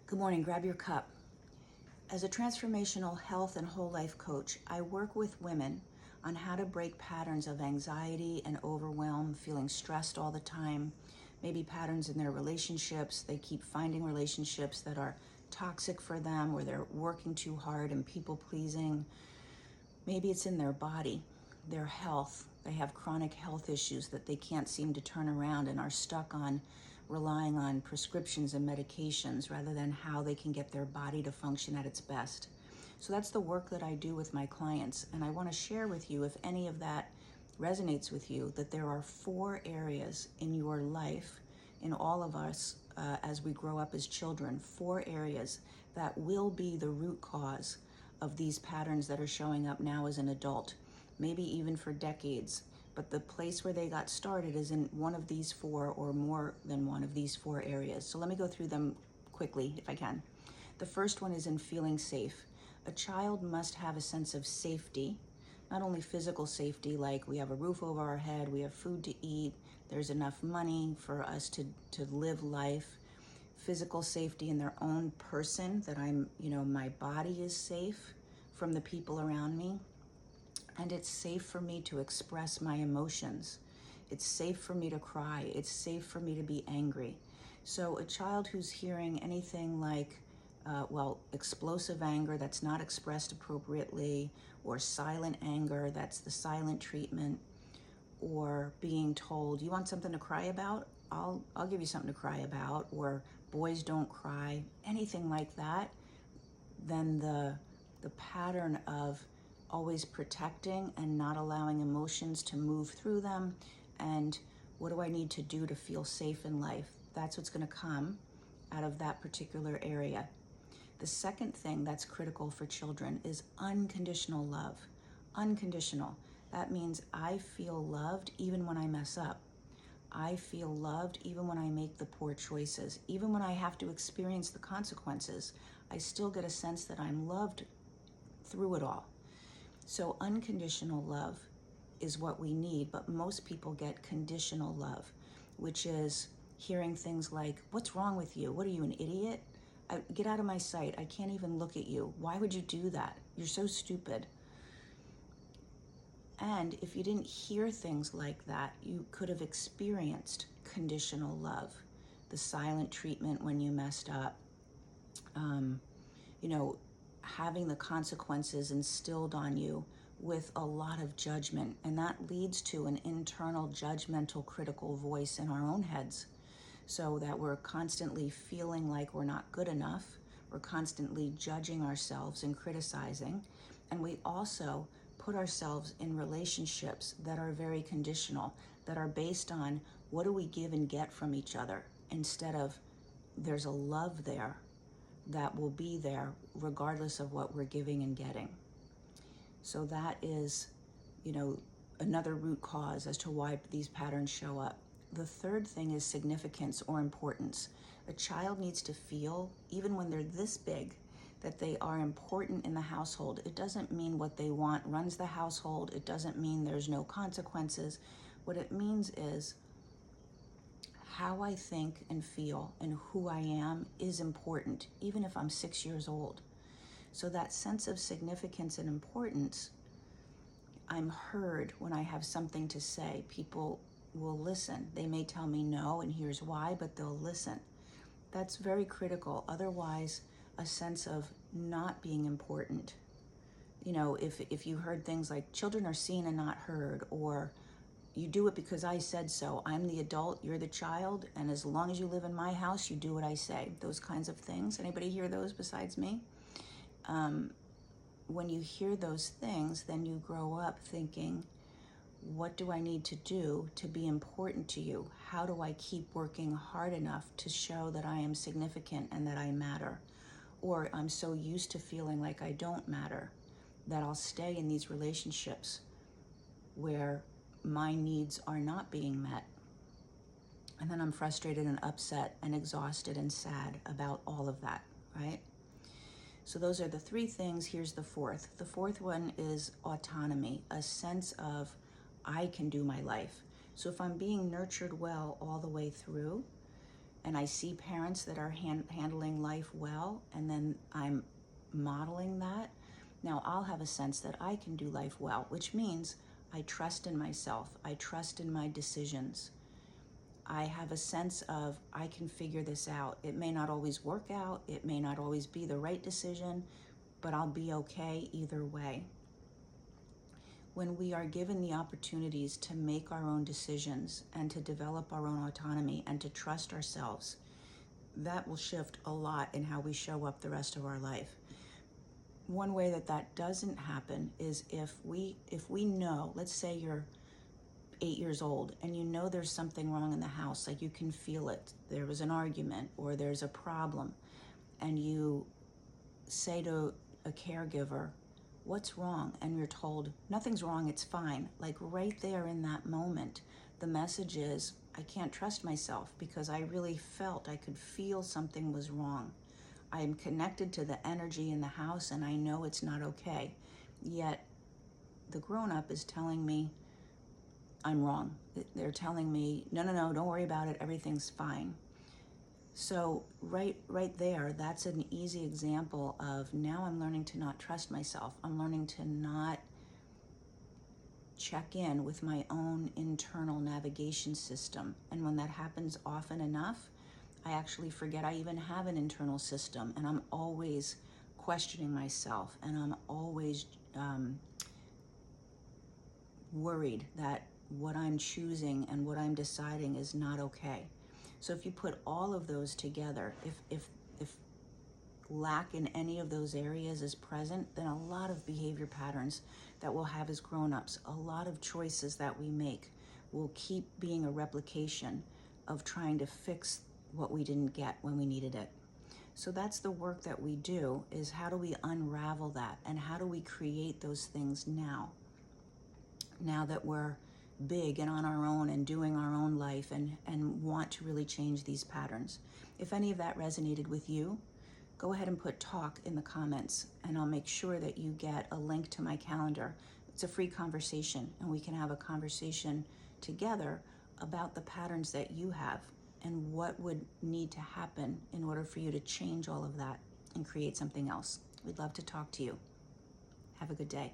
Good morning, grab your cup. As a transformational health and whole life coach, I work with women on how to break patterns of anxiety and overwhelm, feeling stressed all the time, maybe patterns in their relationships. They keep finding relationships that are toxic for them, or they're working too hard and people pleasing. Maybe it's in their body, their health. They have chronic health issues that they can't seem to turn around and are stuck on relying on prescriptions and medications rather than how they can get their body to function at its best. So that's the work that I do with my clients. And I want to share with you, if any of that resonates with you, that there are 4 areas in your life, in all of us as we grow up as children, 4 areas that will be the root cause of these patterns that are showing up now as an adult, maybe even for decades. But the place where they got started is in one of these 4 or more than one of these 4 areas. So let me go through them quickly if I can. The first one is in feeling safe. A child must have a sense of safety, not only physical safety, like we have a roof over our head, we have food to eat, there's enough money for us to live life, physical safety in their own person, that my body is safe from the people around me. And it's safe for me to express my emotions. It's safe for me to cry. It's safe for me to be angry. So a child who's hearing anything like, explosive anger that's not expressed appropriately, or silent anger, that's the silent treatment, or being told, you want something to cry about? I'll give you something to cry about, or boys don't cry, anything like that, then the pattern of always protecting and not allowing emotions to move through them, and what do I need to do to feel safe in life? That's what's going to come out of that particular area. The second thing that's critical for children is unconditional love. Unconditional. That means I feel loved even when I mess up. I feel loved even when I make the poor choices. Even when I have to experience the consequences, I still get a sense that I'm loved through it all. So unconditional love is what we need, but most people get conditional love, which is hearing things like, what's wrong with you? What are you, an idiot? Get out of my sight. I can't even look at you. Why would you do that? You're so stupid. And if you didn't hear things like that, you could have experienced conditional love, the silent treatment when you messed up, having the consequences instilled on you with a lot of judgment. And that leads to an internal judgmental critical voice in our own heads, so that we're constantly feeling like we're not good enough. We're constantly judging ourselves and criticizing. And we also put ourselves in relationships that are very conditional, that are based on what do we give and get from each other, instead of there's a love there that will be there regardless of what we're giving and getting. So that is, another root cause as to why these patterns show up. The third thing is significance or importance. A child needs to feel, even when they're this big, that they are important in the household. It doesn't mean what they want runs the household. It doesn't mean there's no consequences. What it means is how I think and feel and who I am is important, even if I'm 6 years old. So that sense of significance and importance, I'm heard when I have something to say. People will listen. They may tell me no, and here's why, but they'll listen. That's very critical. Otherwise, a sense of not being important. If you heard things like children are seen and not heard, or you do it because I said so. I'm the adult, you're the child, and as long as you live in my house, you do what I say. Those kinds of things. Anybody hear those besides me? When you hear those things, then you grow up thinking, what do I need to do to be important to you? How do I keep working hard enough to show that I am significant and that I matter? Or I'm so used to feeling like I don't matter that I'll stay in these relationships where my needs are not being met. And then I'm frustrated and upset and exhausted and sad about all of that, right? So those are the 3 things. Here's the fourth. The fourth one is autonomy, a sense of I can do my life. So if I'm being nurtured well all the way through, and I see parents that are handling life well, and then I'm modeling that, now I'll have a sense that I can do life well, which means I trust in myself, I trust in my decisions. I have a sense of I can figure this out. It may not always work out, it may not always be the right decision, but I'll be okay either way. When we are given the opportunities to make our own decisions and to develop our own autonomy and to trust ourselves, that will shift a lot in how we show up the rest of our life. One way that that doesn't happen is if we know, let's say you're 8 years old and you know there's something wrong in the house, like you can feel it, there was an argument or there's a problem, and you say to a caregiver, what's wrong? And you're told, nothing's wrong, it's fine. Like right there in that moment, the message is, I can't trust myself because I really felt, I could feel something was wrong. I am connected to the energy in the house and I know it's not okay. Yet the grown-up is telling me I'm wrong. They're telling me, no, don't worry about it, everything's fine. So right there, that's an easy example of now I'm learning to not trust myself. I'm learning to not check in with my own internal navigation system. And when that happens often enough, I actually forget I even have an internal system, and I'm always questioning myself, and I'm always worried that what I'm choosing and what I'm deciding is not okay. So if you put all of those together, if lack in any of those areas is present, then a lot of behavior patterns that we'll have as grown-ups, a lot of choices that we make will keep being a replication of trying to fix what we didn't get when we needed it. So that's the work that we do, is how do we unravel that, and how do we create those things now that we're big and on our own and doing our own life and want to really change these patterns. If any of that resonated with you, go ahead and put talk in the comments, and I'll make sure that you get a link to my calendar. It's a free conversation, and we can have a conversation together about the patterns that you have and what would need to happen in order for you to change all of that and create something else. We'd love to talk to you. Have a good day.